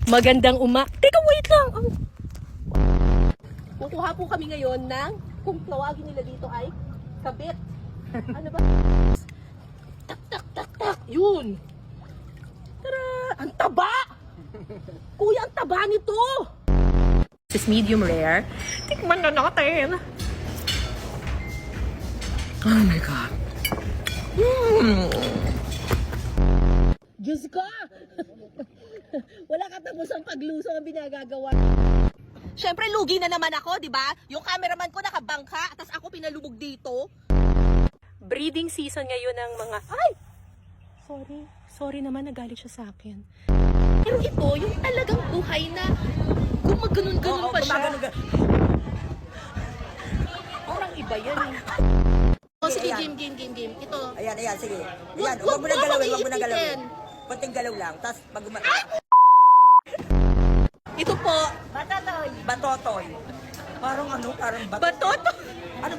Magandang Teka, wait lang. Kukuha po kami ngayon ng, kung tawagin nila dito ay, kabit. Ano ba? Tak, tak, tak, tak. Yun. Tara! Ang taba! Kuya, ang taba nito! This is medium rare. Tikman na natin. Oh my God. Diyos ko! Wala katapos ang pagluso ang binagagawa. Siyempre, lugi na naman ako, di ba? Yung cameraman ko nakabangka, tapos ako pinalubog dito. Breeding season ngayon ng mga... Ay! Sorry naman, nagalit siya sa akin. Pero ito, yung talagang buhay na gumaganon-ganon pa siya. Orang iba yan eh. O sige, game. Ito. Ayan, sige. Ayan, huwag mo nang galawin, Konting galaw lang, tapos pag Ito po. Batotoy. Parang Batotoy. Ano